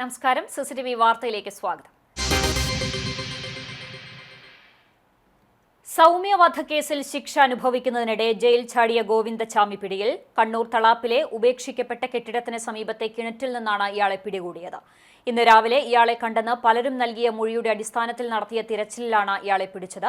നമസ്കാരം. സിസിടിവി വാർത്തയിലേക്ക് സ്വാഗതം. സൗമ്യ വധക്കേസിൽ ശിക്ഷ അനുഭവിക്കുന്നതിനിടെ ജയിൽ ചാടിയ ഗോവിന്ദച്ചാമി പിടിയിൽ. കണ്ണൂർ തളാപ്പിലെ ഉപേക്ഷിക്കപ്പെട്ട കെട്ടിടത്തിന് സമീപത്തെ കിണറ്റിൽ നിന്നാണ് ഇയാളെ പിടികൂടിയത്. ഇന്ന് രാവിലെ ഇയാളെ കണ്ടെന്ന് പലരും നൽകിയ മൊഴിയുടെ അടിസ്ഥാനത്തിൽ നടത്തിയ തിരച്ചിലിലാണ് ഇയാളെ പിടിച്ചത്.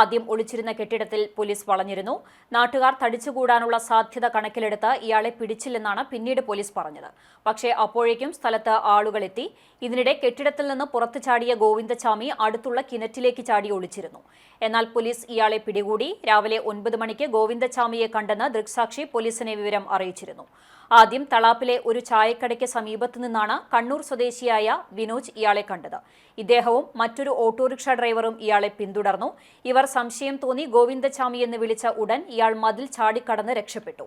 ആദ്യം ഒളിച്ചിരുന്ന കെട്ടിടത്തിൽ പോലീസ് വളഞ്ഞിരുന്നു. നാട്ടുകാർ തടിച്ചുകൂടാനുള്ള സാധ്യത കണക്കിലെടുത്ത് ഇയാളെ പിടിച്ചില്ലെന്നാണ് പിന്നീട് പോലീസ് പറഞ്ഞത്. പക്ഷേ അപ്പോഴേക്കും സ്ഥലത്ത് ആളുകളെത്തി. ഇതിനിടെ കെട്ടിടത്തിൽ നിന്ന് പുറത്തു ചാടിയ ഗോവിന്ദച്ചാമി അടുത്തുള്ള കിണറ്റിലേക്ക് ചാടി ഒളിച്ചിരുന്നു. എന്നാൽ പോലീസ് ഇയാളെ പിടികൂടി. രാവിലെ 9 മണിക്ക് ഗോവിന്ദച്ചാമിയെ കണ്ടെന്ന് ദൃക്സാക്ഷി പോലീസിനെ വിവരം അറിയിച്ചിരുന്നു. ആദ്യം തളാപ്പിലെ ഒരു ചായക്കടയ്ക്ക് സമീപത്തു നിന്നാണ് കണ്ണൂർ സ്വദേശിയായ വിനോജ് ഇയാളെ കണ്ടത്. ഇദ്ദേഹവും മറ്റൊരു ഓട്ടോറിക്ഷ ഡ്രൈവറും ഇയാളെ പിന്തുടർന്നു. ഇവർ സംശയം തോന്നി ഗോവിന്ദച്ചാമി എന്ന് വിളിച്ച ഉടൻ ഇയാൾ മതിൽ ചാടിക്കടന്ന് രക്ഷപ്പെട്ടു.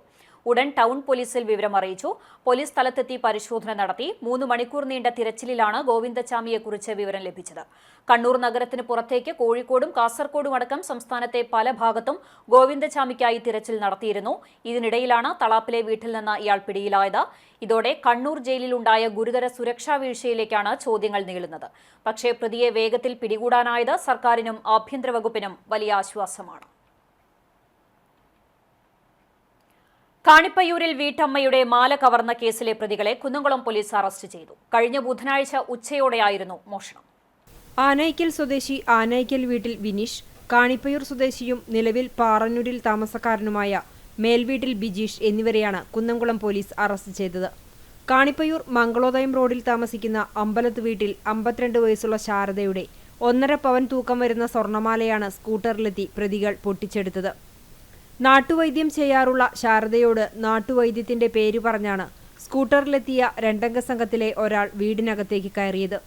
ഉടൻ ടൗൺ പോലീസിൽ വിവരം അറിയിച്ചു. പോലീസ് സ്ഥലത്തെത്തി പരിശോധന നടത്തി. 3 മണിക്കൂർ നീണ്ട തിരച്ചിലിലാണ് ഗോവിന്ദച്ചാമിയെക്കുറിച്ച് വിവരം ലഭിച്ചത്. കണ്ണൂർ നഗരത്തിന് പുറത്തേക്ക് കോഴിക്കോടും കാസർകോടും അടക്കം സംസ്ഥാനത്തെ പല ഭാഗത്തും ഗോവിന്ദച്ചാമിക്കായി തിരച്ചിൽ നടത്തിയിരുന്നു. ഇതിനിടയിലാണ് തളാപ്പിലെ വീട്ടിൽ നിന്ന് ഇയാൾ പിടിയിലായത്. ഇതോടെ കണ്ണൂർ ജയിലിലുണ്ടായ ഗുരുതര സുരക്ഷാ വീഴ്ചയിലേക്കാണ് ചോദ്യങ്ങൾ നീളുന്നത്. പക്ഷേ പ്രതിയെ വേഗത്തിൽ പിടികൂടാനായത് സർക്കാരിനും ആഭ്യന്തര വകുപ്പിനും വലിയ ആശ്വാസമാണ്. കാണിപ്പയ്യൂരിൽ വീട്ടമ്മയുടെ മാല കവർന്ന കേസിലെ പ്രതികളെ കുന്നംകുളം പോലീസ് അറസ്റ്റ് ചെയ്തു. കഴിഞ്ഞ ബുധനാഴ്ച ഉച്ചയോടെയായിരുന്നു മോഷണം. ആനയ്ക്കൽ സ്വദേശി ആനയ്ക്കൽ വീട്ടിൽ വിനീഷ്, കാണിപ്പയ്യൂർ സ്വദേശിയും നിലവിൽ പാറന്നൂരിൽ താമസക്കാരനുമായ മേൽവീട്ടിൽ ബിജീഷ് എന്നിവരെയാണ് കുന്നംകുളം പോലീസ് അറസ്റ്റ് ചെയ്തത്. കാണിപ്പയ്യൂർ മംഗളോദയം റോഡിൽ താമസിക്കുന്ന അമ്പലത്ത് വീട്ടിൽ 52 വയസ്സുള്ള ശാരദയുടെ 1.5 പവൻ തൂക്കം വരുന്ന സ്വർണമാലയാണ് സ്കൂട്ടറിലെത്തി പ്രതികൾ പൊട്ടിച്ചെടുത്തത്. നാട്ടുവൈദ്യം ചെയ്യാറുള്ള ശാരദയോട് നാട്ടുവൈദ്യത്തിന്റെ പേര് പറഞ്ഞാണ് സ്കൂട്ടറിലെത്തിയ 2 സംഘത്തിലെ ഒരാൾ വീടിനകത്തേക്ക് കയറിയത്.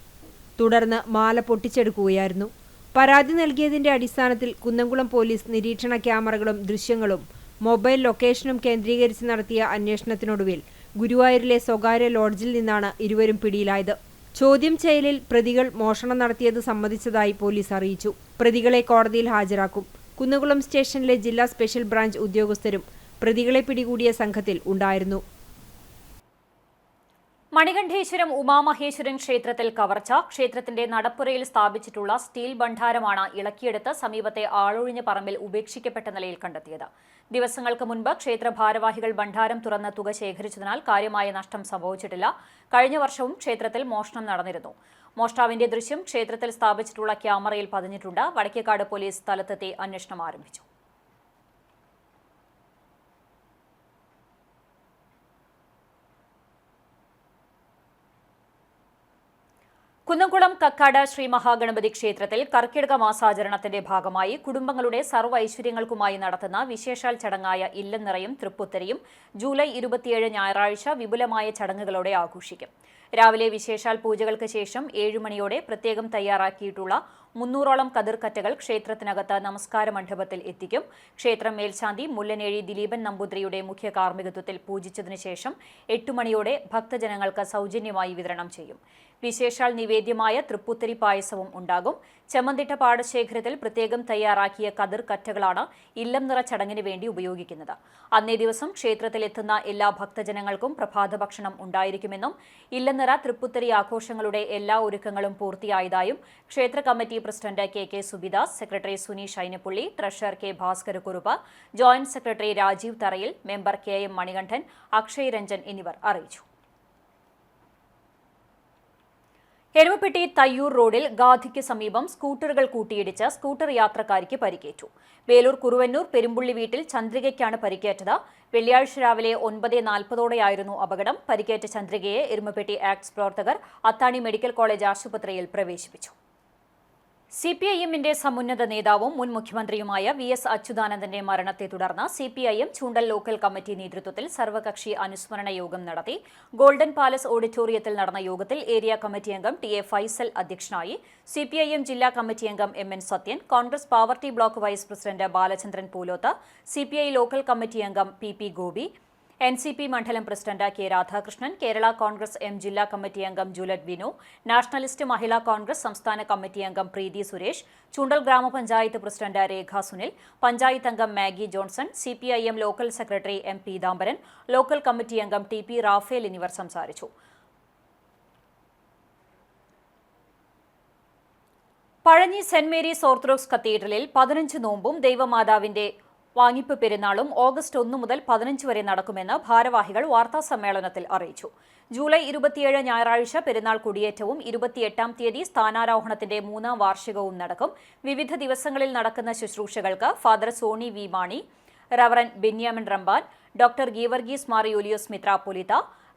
തുടർന്ന് മാല പൊട്ടിച്ചെടുക്കുകയായിരുന്നു. പരാതി നൽകിയതിന്റെ അടിസ്ഥാനത്തിൽ കുന്നംകുളം പോലീസ് നിരീക്ഷണ ക്യാമറകളും ദൃശ്യങ്ങളും മൊബൈൽ ലൊക്കേഷനും കേന്ദ്രീകരിച്ച് നടത്തിയ അന്വേഷണത്തിനൊടുവിൽ ഗുരുവായൂരിലെ സ്വകാര്യ ലോഡ്ജിൽ നിന്നാണ് ഇരുവരും പിടിയിലായത്. ചോദ്യം ചെയ്യലിൽ പ്രതികൾ മോഷണം നടത്തിയത് സമ്മതിച്ചതായി പോലീസ് അറിയിച്ചു. പ്രതികളെ കോടതിയിൽ ഹാജരാക്കും. കുന്നംകുളം സ്റ്റേഷനിലെ ജില്ലാ സ്പെഷ്യൽ ബ്രാഞ്ച് ഉദ്യോഗസ്ഥരും പ്രതികളെ പിടികൂടിയ സംഘത്തിൽ ഉണ്ടായിരുന്നു. മണികണ്ഠേശ്വരം ഉമാമഹേശ്വരൻ ക്ഷേത്രത്തിൽ കവർച്ച. ക്ഷേത്രത്തിന്റെ നടപ്പുരയിൽ സ്ഥാപിച്ചിട്ടുള്ള സ്റ്റീൽ ഭണ്ഡാരമാണ് ഇളക്കിയെടുത്ത് സമീപത്തെ ആളൊഴിഞ്ഞ പറമ്പിൽ ഉപേക്ഷിക്കപ്പെട്ട നിലയിൽ കണ്ടെത്തിയത്. ദിവസങ്ങൾക്ക് മുൻപ് ക്ഷേത്ര ഭാരവാഹികൾ ഭണ്ഡാരം തുറന്ന് തുക ശേഖരിച്ചതിനാൽ കാര്യമായ നഷ്ടം സംഭവിച്ചിട്ടില്ല. കഴിഞ്ഞ വർഷവും ക്ഷേത്രത്തിൽ മോഷണം നടന്നിരുന്നു. മോഷ്ടാവിന്റെ ദൃശ്യം ക്ഷേത്രത്തിൽ സ്ഥാപിച്ചിട്ടുള്ള ക്യാമറയിൽ പതിഞ്ഞിട്ടുണ്ട്. വടക്കേക്കാട് പോലീസ് സ്ഥലത്തെത്തി അന്വേഷണം ആരംഭിച്ചു. കുന്നംകുളം കക്കാട് ശ്രീ മഹാഗണപതി ക്ഷേത്രത്തിൽ കർക്കിടക മാസാചരണത്തിന്റെ ഭാഗമായി കുടുംബങ്ങളുടെ സർവ്വ ഐശ്വര്യങ്ങൾക്കുമായി നടത്തുന്ന വിശേഷാൽ ചടങ്ങായ ഇല്ലനിറയും തൃപ്പുത്തരിയും ജൂലൈ 27 ഞായറാഴ്ച വിപുലമായ ചടങ്ങുകളോടെ ആഘോഷിക്കും. രാവിലെ വിശേഷാൽ പൂജകൾക്ക് ശേഷം 7 മണിയോടെ പ്രത്യേകം തയ്യാറാക്കിയിട്ടുള്ള 300ഓളം കതിർക്കറ്റകൾ ക്ഷേത്രത്തിനകത്ത് നമസ്കാര മണ്ഡപത്തിൽ എത്തിക്കും. ക്ഷേത്രം മേൽശാന്തി മുല്ലനേഴി ദിലീപൻ നമ്പൂതിരിയുടെ മുഖ്യ കാർമ്മികത്വത്തിൽ പൂജിച്ചതിനു ശേഷം 8 മണിയോടെ ഭക്തജനങ്ങൾക്ക് സൗജന്യമായി വിതരണം ചെയ്യും. വിശേഷാൽ നിവേദ്യമായ തൃപ്പുത്തരി പായസവും ഉണ്ടാകും. ചെമ്മന്തിട്ട പാടശേഖരത്തിൽ പ്രത്യേകം തയ്യാറാക്കിയ കതിർ കറ്റകളാണ് ഇല്ലം നിറ ചടങ്ങിന് വേണ്ടി ഉപയോഗിക്കുന്നത്. അന്നേ ദിവസം ക്ഷേത്രത്തിലെത്തുന്ന എല്ലാ ഭക്തജനങ്ങൾക്കും പ്രഭാത ഭക്ഷണം ഉണ്ടായിരിക്കുമെന്നും ഇല്ലനിറ തൃപ്പുത്തരി ആഘോഷങ്ങളുടെ എല്ലാ ഒരുക്കങ്ങളും പൂർത്തിയായതായും ക്ഷേത്ര committee president K Subidas, secretary Suneesh Ainappully, treasurer K Bhaskarakurup, joint secretary Rajeev Tharayil, member KM Manikandan, Akshay Ranjan എന്നിവർ അറിയിച്ചു. എരുമപ്പെട്ടി തയ്യൂർ റോഡിൽ ഗാധിക്ക് സമീപം സ്കൂട്ടറുകൾ കൂട്ടിയിടിച്ച് സ്കൂട്ടർ യാത്രക്കാരിക്ക് പരിക്കേറ്റു. വേലൂർ കുറുവന്നൂർ പെരുമ്പുള്ളി വീട്ടിൽ ചന്ദ്രികയ്ക്കാണ് പരിക്കേറ്റത്. വെള്ളിയാഴ്ച രാവിലെ 9:40ഓടെയായിരുന്നു അപകടം. പരിക്കേറ്റ ചന്ദ്രികയെ എരുമപ്പെട്ടി ആക്ട്സ് പ്രവർത്തകർ അത്താണി മെഡിക്കൽ കോളേജ് ആശുപത്രിയിൽ പ്രവേശിപ്പിച്ചു. CPIM-ന്റെ സമുന്നത നേതാവും മുൻ മുഖ്യമന്ത്രിയുമായ VS അച്യുതാനന്ദന്റെ മരണത്തെ തുടർന്ന് CPIM ചൂണ്ടൽ ലോക്കൽ കമ്മിറ്റി നേതൃത്വത്തിൽ സർവകക്ഷി അനുസ്മരണ യോഗം നടത്തി. ഗോൾഡൻ പാലസ് ഓഡിറ്റോറിയത്തിൽ നടന്ന യോഗത്തിൽ ഏരിയ കമ്മിറ്റി അംഗം TA ഫൈസൽ അധ്യക്ഷനായി. CPIM ജില്ലാ കമ്മിറ്റി അംഗം MN സത്യൻ, കോൺഗ്രസ് പാവർട്ടി block vice president Balachandran Pooloth, CPI local committee അംഗം PP ഗോപി, NCP മണ്ഡലം president K Radhakrishnan, Kerala Congress M ജില്ലാ കമ്മിറ്റി അംഗം ജുലറ്റ് വിനു, നാഷണലിസ്റ്റ് മഹിളാ കോൺഗ്രസ് സംസ്ഥാന കമ്മിറ്റി അംഗം പ്രീതി സുരേഷ്, ചൂണ്ടൽ ഗ്രാമപഞ്ചായത്ത് പ്രസിഡന്റ് രേഖ സുനിൽ, പഞ്ചായത്ത് അംഗം Maggi Johnson, CPIM local secretary M Peethambaran, local committee അംഗം TP റാഫേൽ എന്നിവർ സംസാരിച്ചു. പഴഞ്ഞി സെന്റ് മേരീസ് ഓർത്തഡോക്സ് കത്തീഡ്രലിൽ 15 നോമ്പും ദൈവമാതാവിന്റെ വാങ്ങിപ്പ് പെരുന്നാളും ഓഗസ്റ്റ് 1 മുതൽ 15 വരെ നടക്കുമെന്ന് ഭാരവാഹികൾ വാർത്താസമ്മേളനത്തിൽ അറിയിച്ചു. ജൂലൈ 27 ഞായറാഴ്ച പെരുന്നാൾ കൊടിയേറ്റവും 28-ാം തീയതി സ്ഥാനാരോഹണത്തിന്റെ 3ാം വാർഷികവും നടക്കും. വിവിധ ദിവസങ്ങളിൽ നടക്കുന്ന ശുശ്രൂഷകൾക്ക് father Soni V Mani, reverend Benyamin Ramban, doctor Geevarghese Mar Yulios മിത്രാപ്പൊലീത്ത,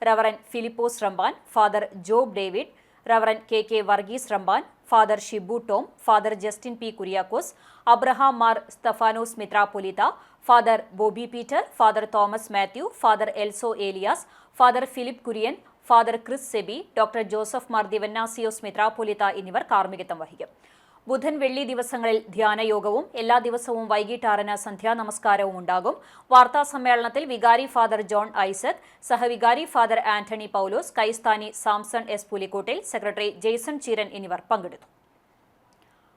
reverend Philipose Ramban, father Job David, reverend K Varghese Ramban, father Shibu Tom, father Justin P Kuriakose, Abraham Mar Stephanos മിത്രാപ്പൊലീത്ത, father Bobby Peter, father Thomas Mathew, father Elso Elias, father Philip Kurian, father Kris Sebi, doctor Joseph Mar Dionysius മിത്രാപ്പൊലീത്ത എന്നിവർ കാർമ്മികത്വം വഹിക്കും. ബുധൻ വെള്ളി ദിവസങ്ങളിൽ ധ്യാനയോഗവും എല്ലാ ദിവസവും വൈകിട്ട് 6-ന് സന്ധ്യാനമസ്കാരവും ഉണ്ടാകും. വാർത്താസമ്മേളനത്തിൽ വികാരി ഫാദർ ജോൺ ഐസക്, സഹവികാരി ഫാദർ ആന്റണി പൌലോസ്, കൈസ്ഥാനി സാംസൺ എസ് പുലിക്കോട്ടിൽ, സെക്രട്ടറി ജെയ്സൺ ചീരൻ എന്നിവർ പങ്കെടുത്തു.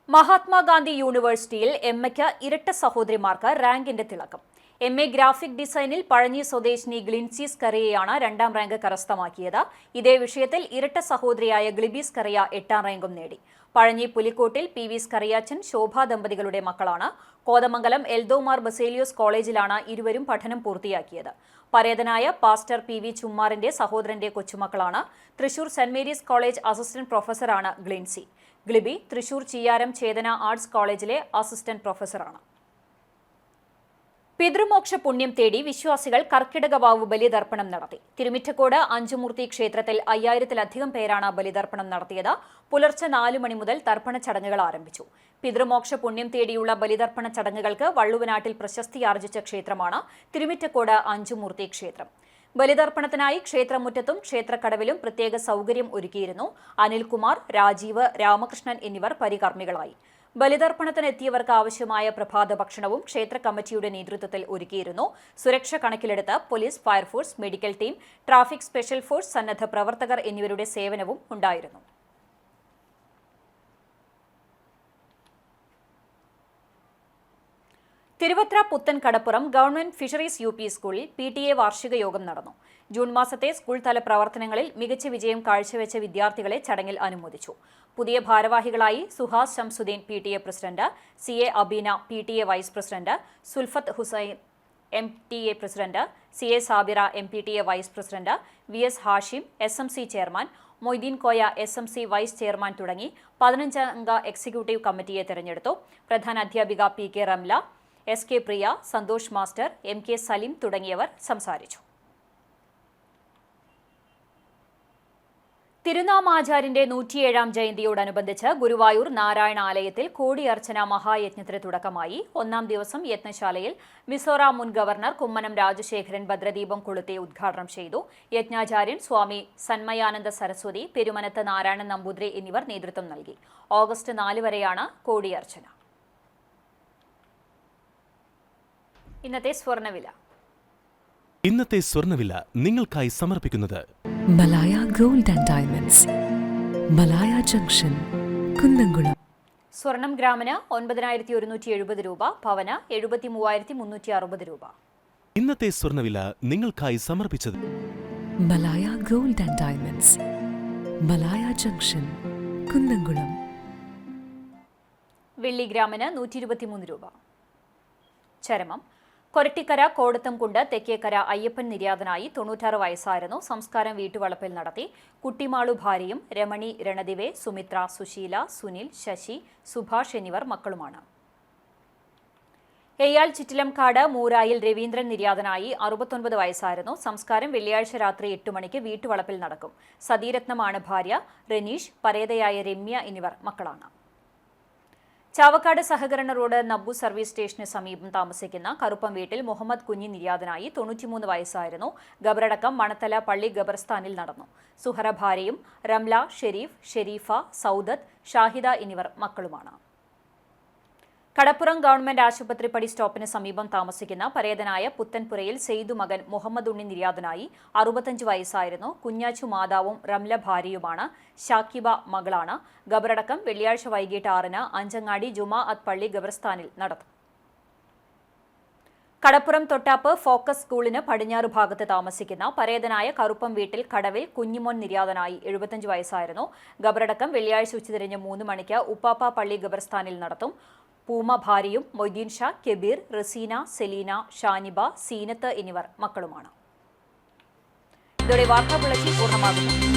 മഹാത്മാഗാന്ധി യൂണിവേഴ്സിറ്റിയിൽ എംഎക്ക് ഇരട്ട സഹോദരിമാർക്ക് റാങ്കിന്റെ തിളക്കം. MA ഗ്രാഫിക് ഡിസൈനിൽ പഴഞ്ഞി സ്വദേശിനി ഗ്ലിൻസീസ് കറിയയാണ് 2ാം റാങ്ക് കരസ്ഥമാക്കിയത്. ഇതേ വിഷയത്തിൽ ഇരട്ട സഹോദരിയായ ഗ്ലിബീസ് കറിയ 8ാം റാങ്കും നേടി. പഴഞ്ഞി പുലിക്കോട്ടിൽ PV സ്കറിയാച്ചൻ ശോഭ ദമ്പതികളുടെ മക്കളാണ്. കോതമംഗലം എൽദോമാർ ബസേലിയോസ് കോളേജിലാണ് ഇരുവരും പഠനം പൂർത്തിയാക്കിയത്. പരേതനായ പാസ്റ്റർ PV ചുമ്മാറിന്റെ സഹോദരന്റെ കൊച്ചുമക്കളാണ്. തൃശൂർ സെന്റ് മേരീസ് കോളേജ് അസിസ്റ്റന്റ് പ്രൊഫസറാണ് ഗ്ലിൻസി. ഗ്ലിബി തൃശൂർ ചിയ്യാരം ചേതന ആർട്സ് കോളേജിലെ അസിസ്റ്റന്റ് പ്രൊഫസറാണ്. പിതൃമോക്ഷ പുണ്യം തേടി വിശ്വാസികൾ കർക്കിടകവാവ് ബലിതർപ്പണം നടത്തി. തിരുമിറ്റക്കോട് അഞ്ചുമൂർത്തി ക്ഷേത്രത്തിൽ 5000-ലധികം പേരാണ് ബലിതർപ്പണം നടത്തിയത്. പുലർച്ചെ 4 മണി മുതൽ തർപ്പണ ചടങ്ങുകൾ ആരംഭിച്ചു. പിതൃമോക്ഷ പുണ്യം തേടിയുള്ള ബലിതർപ്പണ ചടങ്ങുകൾക്ക് വള്ളുവനാട്ടിൽ പ്രശസ്തിയാർജിച്ച ക്ഷേത്രമാണ് തിരുമിറ്റക്കോട് അഞ്ചുമൂർത്തി ക്ഷേത്രം. ബലിതർപ്പണത്തിനായി ക്ഷേത്രമുറ്റത്തും ക്ഷേത്രക്കടവിലും പ്രത്യേക സൗകര്യം ഒരുക്കിയിരുന്നു. അനിൽകുമാർ, രാജീവ്, രാമകൃഷ്ണൻ എന്നിവർ പരികർമ്മികളായി. ബലിതർപ്പണത്തിനെത്തിയവർക്ക് ആവശ്യമായ പ്രഭാത ഭക്ഷണവും ക്ഷേത്ര കമ്മിറ്റിയുടെ നേതൃത്വത്തിൽ ഒരുക്കിയിരുന്നു. സുരക്ഷ കണക്കിലെടുത്ത് police, fire force, medical team, traffic special force, സന്നദ്ധ പ്രവർത്തകർ എന്നിവരുടെ സേവനവും ഉണ്ടായിരുന്നു. തിരുവത്ര പുത്തൻ കടപ്പുറം ഗവൺമെന്റ് ഫിഷറീസ് UP സ്കൂളിൽ PTA വാർഷിക യോഗം നടന്നു. ജൂൺ മാസത്തെ സ്കൂൾ തല പ്രവർത്തനങ്ങളിൽ മികച്ച വിജയം കാഴ്ചവെച്ച വിദ്യാർത്ഥികളെ ചടങ്ങിൽ അനുമോദിച്ചു. പുതിയ ഭാരവാഹികളായി Suhas Shamsuddin PTA president, CA Abeena PTA vice president, Sulfath Hussain MTA president, CA Sabira MPTA vice president, VS Hashim SMC chairman, Moideen Koya SMC vice chairman തുടങ്ങി 15-അംഗ എക്സിക്യൂട്ടീവ് കമ്മിറ്റിയെ തെരഞ്ഞെടുത്തു. പ്രധാന അധ്യാപിക PK Ramla, SK Priya, Santhosh master, MK Saleem തുടങ്ങിയവർ സംസാരിച്ചു. തിരുനാമാചാര്യന്റെ 107-ാം ജയന്തിയോടനുബന്ധിച്ച് ഗുരുവായൂർ നാരായണ ആലയത്തിൽ കോടിയർച്ചന മഹായജ്ഞത്തിന് തുടക്കമായി. 1ാം ദിവസം യജ്ഞശാലയിൽ മിസോറാം മുൻ ഗവർണർ കുമ്മനം രാജശേഖരൻ ഭദ്രദീപം കൊളുത്തി ഉദ്ഘാടനം ചെയ്തു. യജ്ഞാചാര്യൻ സ്വാമി സന്മയാനന്ദ സരസ്വതി, പെരുമനത്ത് നാരായണൻ നമ്പൂതിരി എന്നിവർ നേതൃത്വം നൽകി. ഓഗസ്റ്റ് 4 വരെയാണ് കോടിയർച്ചന. ഇന്നത്തെ സ്വർണ്ണവില നിങ്ങൾക്കായി സമർപ്പിക്കുന്നത് Malaya gold and diamonds, Malaya junction, Kunnamkulam. സ്വർണം ഗ്രാമിന് 9170 രൂപ, പവന് 73,360 രൂപ. ഇന്നത്തെ സ്വർണ്ണവില നിങ്ങൾക്കായി സമർപ്പിച്ചത് Malaya gold and diamonds, Malaya junction, Kunnamkulam. വെള്ളി ഗ്രാമിന് 123 രൂപ. ചരമം കൊരട്ടിക്കര കോടത്തംകുണ്ട് തെക്കേക്കര അയ്യപ്പൻ നിര്യാതനായി 96 വയസ്സായിരുന്നു. സംസ്കാരം വീട്ടുവളപ്പിൽ നടത്തി. കുട്ടിമാളു ഭാര്യയും രമണി, രണദിവെ, സുമിത്ര, സുശീല, സുനിൽ, ശശി, സുഭാഷ് എന്നിവർ മക്കളുമാണ്. എയ്യാൽ ചിറ്റിലംകാട് മൂരായിൽ രവീന്ദ്രൻ നിര്യാതനായി 69 വയസ്സായിരുന്നു. സംസ്കാരം വെള്ളിയാഴ്ച രാത്രി 8 മണിക്ക് വീട്ടുവളപ്പിൽ നടക്കും. സതീരത്നമാണ് ഭാര്യ. റനീഷ്, പരേതയായ രമ്യ എന്നിവർ മക്കളാണ്. ചാവക്കാട് സഹകരണ റോഡ് നബ്ബു സർവീസ് സ്റ്റേഷന് സമീപം താമസിക്കുന്ന കറുപ്പം വീട്ടിൽ മുഹമ്മദ് കുഞ്ഞി നിര്യാതനായി 93 വയസ്സായിരുന്നു. ഖബറടക്കം മണത്തല പള്ളി ഖബർസ്ഥാനിൽ നടന്നു. സുഹറ ഭാര്യയും റംല, ഷെരീഫ്, ഷെരീഫ, സൗദത്ത്, ഷാഹിദ എന്നിവർ മക്കളുമാണ്. കടപ്പുറം ഗവൺമെന്റ് ആശുപത്രി പടി സ്റ്റോപ്പിന് സമീപം താമസിക്കുന്ന പരേതനായ പുത്തൻപുരയിൽ സെയ്ദു മകൻ മുഹമ്മദ് ഉണ്ണി നിര്യാതനായി 65 വയസ്സായിരുന്നു. കുഞ്ഞാച്ചു മാതാവും റംല ഭാര്യയുമാണ്. ഷാക്കിബ മകളാണ്. ഖബറടക്കം വെള്ളിയാഴ്ച വൈകിട്ട് 6-ന് അഞ്ചങ്ങാടി ജുമാ അത്ത് പള്ളി ഖബർസ്ഥാനിൽ നടത്തും. കടപ്പുറം തൊട്ടാപ്പ് ഫോക്കസ് സ്കൂളിന് പടിഞ്ഞാറ് ഭാഗത്ത് താമസിക്കുന്ന പരേതനായ കറുപ്പം വീട്ടിൽ കടവിൽ കുഞ്ഞിമോൻ നിര്യാതനായി 75 വയസ്സായിരുന്നു. ഖബറടക്കം വെള്ളിയാഴ്ച ഉച്ചതിരിഞ്ഞ് 3 മണിക്ക് ഉപ്പാപ്പ പള്ളി ഖബർസ്ഥാനിൽ നടത്തും. പൂമ ഭാര്യയും മൊയ്തീൻ ഷാ, കെബീർ, റസീന, സെലീന, ഷാനിബ, സീനത്ത് എന്നിവർ മക്കളുമാണ്. ഇതോടെ വാർത്താ ബുള്ളറ്റിൻ പൂർണ്ണമാകുന്നു.